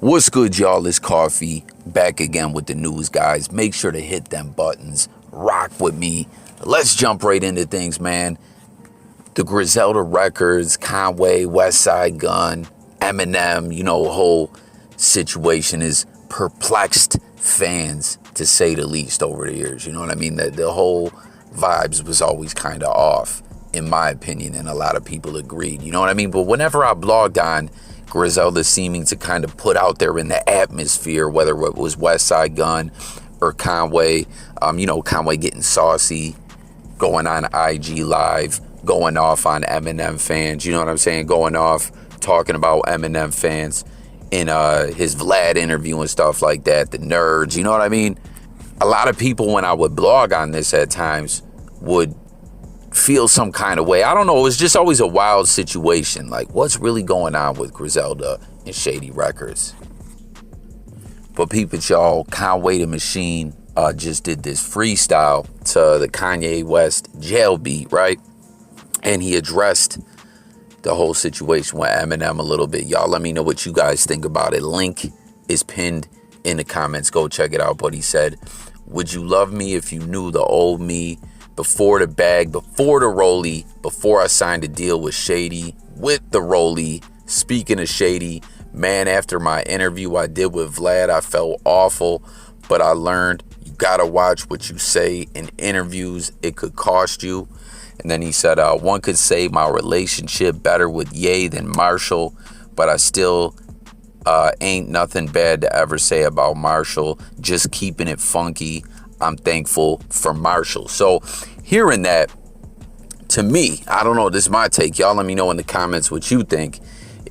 What's good, y'all? It's Coffee back again with the news, guys. Make sure to hit them buttons. Rock with me. Let's jump right into things, man. The Griselda records, Conway, West Side Gun, Eminem, the whole situation has perplexed fans, to say the least, over the years. You know what I mean? The whole vibes was always kind of off, in my opinion, and a lot of people agreed. You know what I mean? But whenever I blogged on Griselda seeming to kind of put out there in the atmosphere, whether it was West Side Gun or Conway, Conway getting saucy, going on IG Live, going off on Eminem fans, you know what I'm saying? Going off, talking about Eminem fans in his Vlad interview and stuff like that, the nerds, you know what I mean? A lot of people, when I would blog on this at times, would feel some kind of way. I don't know. It was just always a wild situation. Like, what's really going on with Griselda and Shady Records? But peep it, y'all. Conway the Machine just did this freestyle to the Kanye West jail beat, right? And he addressed the whole situation with Eminem a little bit. Y'all, let me know what you guys think about it. Link is pinned in the comments. Go check it out. But he said, would you love me if you knew the old me? Before the bag, before the rollie, before I signed a deal with Shady, with the rollie. Speaking of Shady, man, after my interview I did with Vlad, I felt awful, but I learned you gotta watch what you say in interviews. It could cost you. And then he said, one could say my relationship better with Ye than Marshall, but I still ain't nothing bad to ever say about Marshall. Just keeping it funky. I'm thankful for Marshall. So hearing that, to me, I don't know, this is my take. Y'all let me know in the comments what you think.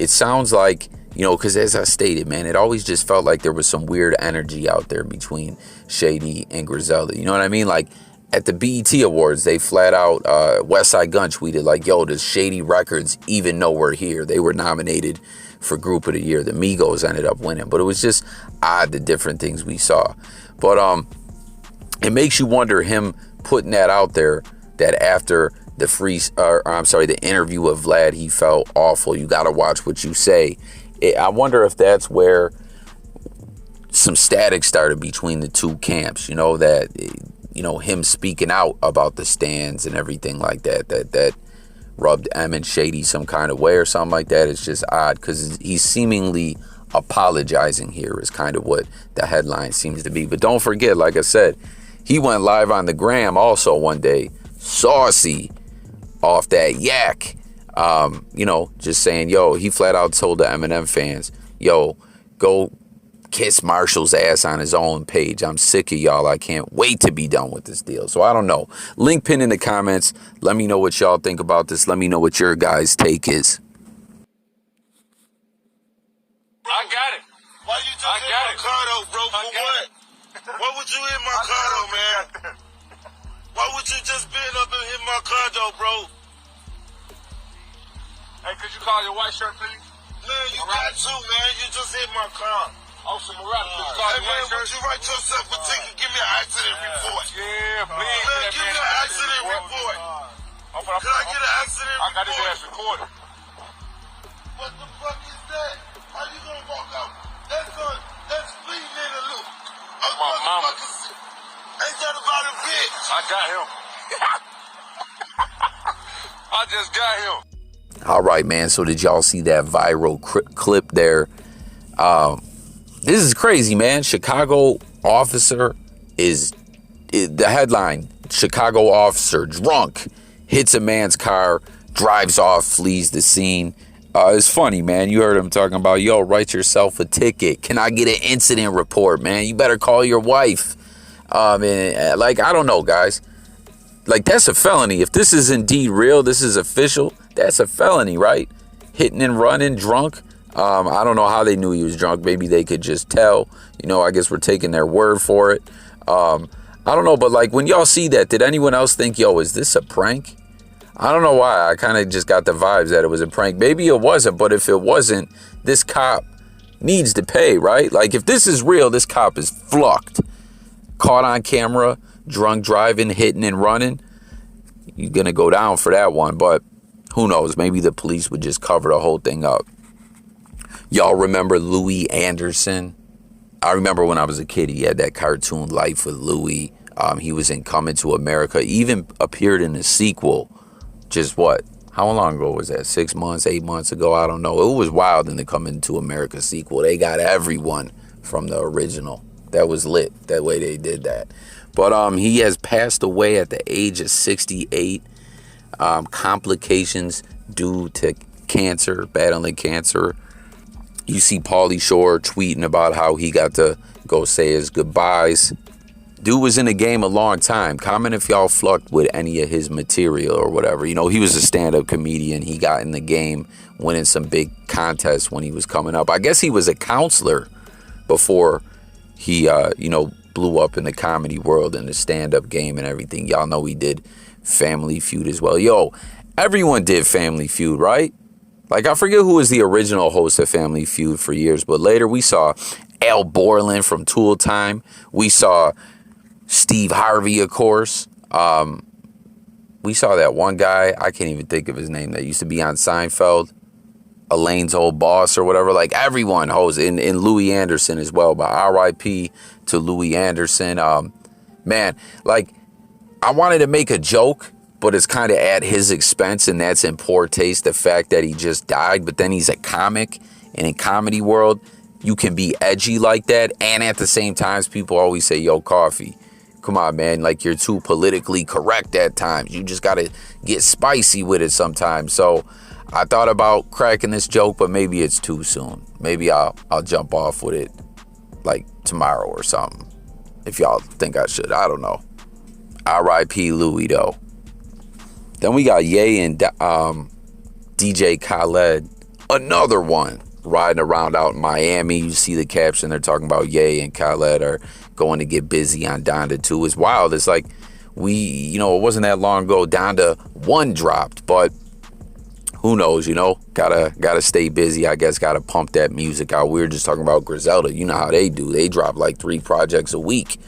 It sounds like, because as I stated, man, it always just felt like there was some weird energy out there between Shady and Griselda. You know what I mean? Like at the BET Awards, they flat out, West Side Gun tweeted like, yo, does Shady Records even know we're here? They were nominated for Group of the Year. The Migos ended up winning. But it was just odd, the different things we saw. But, it makes you wonder, him putting that out there, that after the interview with Vlad, he felt awful. You got to watch what you say. I wonder if that's where some static started between the two camps, him speaking out about the stands and everything like that rubbed Em and Shady some kind of way or something like that. It's just odd because he's seemingly apologizing here is kind of what the headline seems to be. But don't forget, like I said, he went live on the gram also one day, saucy, off that yak, just saying, yo, he flat out told the Eminem fans, yo, go kiss Marshall's ass on his own page. I'm sick of y'all. I can't wait to be done with this deal. So I don't know. Link pin in the comments. Let me know what y'all think about this. Let me know what your guys' take is. I got it. Why you just hit my car though, bro? For what? Why would you hit my car though, man? Why would you just bend up and hit my car though, bro? Hey, could you call your white shirt, please? Man, you got to, man. You just hit my car. Officer Morales, could you call your white shirt? Would you write yourself a ticket? Give me an accident report. Yeah, please. Man, give me an accident report. Can I get an accident report? I got his ass recorded. What the fuck is that? How you gonna walk out? That's speeding in the loop. My mama. Ain't that about a bitch? I got him. I just got him. All right, man. So did y'all see that viral clip there? This is crazy, man. Chicago officer the headline. Chicago officer drunk hits a man's car, drives off, flees the scene. It's funny, man. You heard him talking about, yo, write yourself a ticket. Can I get an incident report, man? You better call your wife. I don't know, guys. Like, that's a felony. If this is indeed real, this is official, that's a felony, right? Hitting and running drunk. I don't know how they knew he was drunk. Maybe they could just tell. I guess we're taking their word for it. I don't know, but like when y'all see that, did anyone else think, yo, is this a prank? I don't know why. I kind of just got the vibes that it was a prank. Maybe it wasn't, but if it wasn't, this cop needs to pay, right? Like, if this is real, this cop is flucked. Caught on camera, drunk driving, hitting and running. You're going to go down for that one, but who knows? Maybe the police would just cover the whole thing up. Y'all remember Louie Anderson? I remember when I was a kid, he had that cartoon Life with Louie. He was in Coming to America. He even appeared in the sequel. Just what? How long ago was that? 6 months, 8 months ago? I don't know. It was wild in the Coming to America sequel. They got everyone from the original. That was lit, that way they did that. But he has passed away at the age of 68. Complications due to cancer, battling cancer. You see Pauly Shore tweeting about how he got to go say his goodbyes. Dude was in the game a long time. Comment if y'all flucked with any of his material or whatever. You know, he was a stand-up comedian. He got in the game, winning some big contests when he was coming up. I guess he was a counselor before he, blew up in the comedy world and the stand-up game and everything. Y'all know he did Family Feud as well. Yo, everyone did Family Feud, right? Like, I forget who was the original host of Family Feud for years, but later we saw Al Borland from Tool Time. We saw Steve Harvey, of course. We saw that one guy, I can't even think of his name, that used to be on Seinfeld, Elaine's old boss or whatever. Like, everyone hosts, in Louie Anderson as well. But R.I.P. to Louie Anderson. Man, like, I wanted to make a joke, but it's kind of at his expense, and that's in poor taste, the fact that he just died. But then he's a comic, and in comedy world, you can be edgy like that, and at the same time, people always say, yo, Coffee, come on, man, like, you're too politically correct at times. You just got to get spicy with it sometimes. So I thought about cracking this joke, but maybe it's too soon. Maybe I'll jump off with it, like, tomorrow or something, if y'all think I should. I don't know. R.I.P. Louie, though. Then we got Ye and DJ Khaled, another one, riding around out in Miami. You see the caption, they're talking about Ye and Khaled are going to get busy on Donda 2. It's wild. It's like it wasn't that long ago Donda 1 dropped, but who knows, gotta stay busy, I guess, gotta pump that music out. We were just talking about Griselda. You know how they do. They drop like 3 projects a week.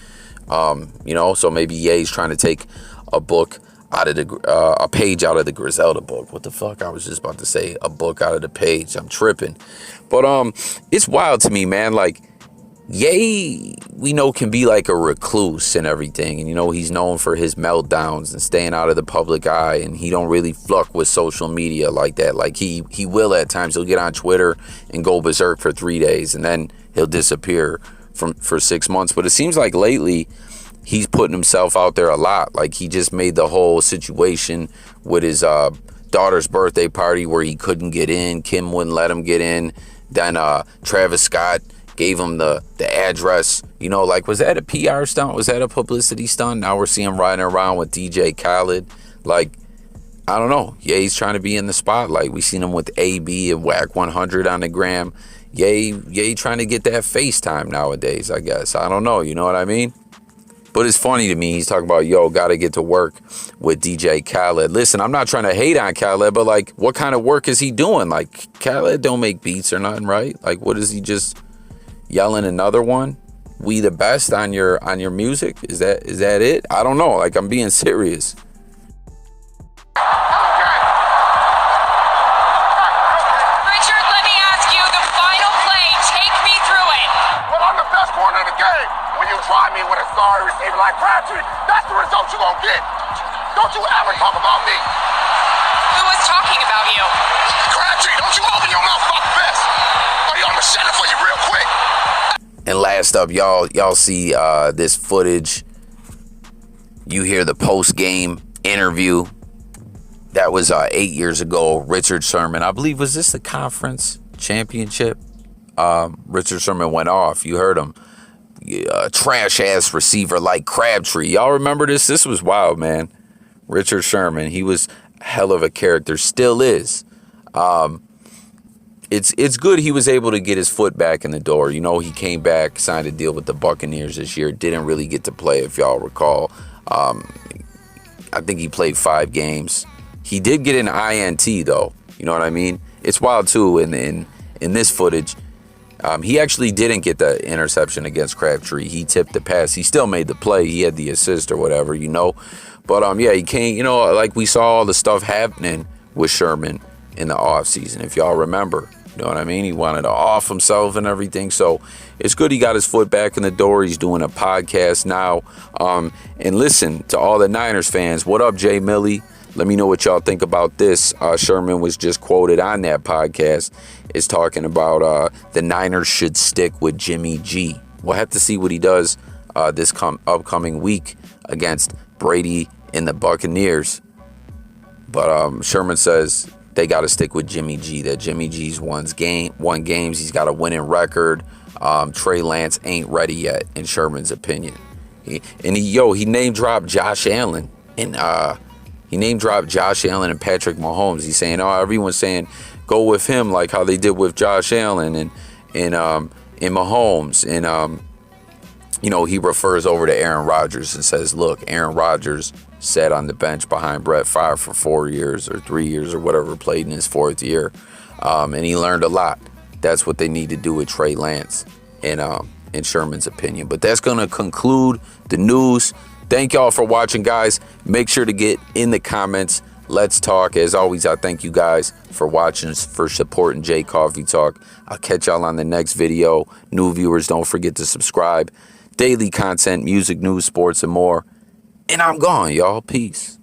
So maybe Ye's trying to take a book out of a page out of the Griselda book. What the fuck? I was just about to say a book out of the page. I'm tripping. But it's wild to me, man. Like, Ye, we know, can be like a recluse and everything. And, he's known for his meltdowns and staying out of the public eye. And he don't really fluck with social media like that. Like, he will at times. He'll get on Twitter and go berserk for 3 days. And then he'll disappear for 6 months. But it seems like lately he's putting himself out there a lot. Like, he just made the whole situation with his daughter's birthday party where he couldn't get in. Kim wouldn't let him get in. Then Travis Scott gave him the address. Was that a PR stunt? Was that a publicity stunt? Now we're seeing him riding around with DJ Khaled. Like, I don't know. Yeah, he's trying to be in the spotlight. We seen him with AB and Whack 100 on the gram. Ye trying to get that FaceTime nowadays, I guess. I don't know, you know what I mean? But it's funny to me. He's talking about, gotta get to work with DJ Khaled. Listen, I'm not trying to hate on Khaled, but, like, what kind of work is he doing? Like, Khaled don't make beats or nothing, right? Like, what is he just yelling another one? We the best on your music? Is that it? I don't know. Like, I'm being serious. Try me with a sorry receiver like Crabtree. That's the result you're gonna get. Don't you ever talk about me. Who was talking about you? Crabtree, don't you open your mouth about the best. Buddy, I'm gonna shut it for you real quick. And last up, y'all see this footage. You hear the post-game interview. That was 8 years ago. Richard Sherman, I believe, was this the conference championship? Richard Sherman went off. You heard him. Trash ass receiver like Crabtree. Y'all remember this? This was wild, man. Richard Sherman, he was hell of a character, still is. It's good he was able to get his foot back in the door. He came back, signed a deal with the Buccaneers this year, didn't really get to play, if y'all recall. I think he played 5 games. He did get an INT though. You know what I mean? It's wild too. In this footage, he actually didn't get the interception against Crabtree. He tipped the pass. He still made the play. He had the assist or whatever, But he came, like we saw all the stuff happening with Sherman in the offseason. If y'all remember, You know what I mean? He wanted to off himself and everything. So it's good he got his foot back in the door. He's doing a podcast now. And listen, to all the Niners fans, what up, Jay Millie? Let me know what y'all think about this. Sherman was just quoted on that podcast. Is talking about the Niners should stick with Jimmy G. We'll have to see what he does this upcoming week against Brady and the Buccaneers. But Sherman says they got to stick with Jimmy G. That Jimmy G's won games. He's got a winning record. Trey Lance ain't ready yet, in Sherman's opinion. He name dropped Josh Allen and Patrick Mahomes. He's saying, everyone's saying go with him like how they did with Josh Allen and Mahomes. And he refers over to Aaron Rodgers and says, look, Aaron Rodgers sat on the bench behind Brett Favre for 4 years or 3 years or whatever, played in his 4th year. And he learned a lot. That's what they need to do with Trey Lance, in Sherman's opinion. But that's going to conclude the news. Thank y'all for watching, guys. Make sure to get in the comments. Let's talk. As always, I thank you guys for watching, for supporting J Coffee Talk. I'll catch y'all on the next video. New viewers, don't forget to subscribe. Daily content, music, news, sports, and more. And I'm gone, y'all. Peace.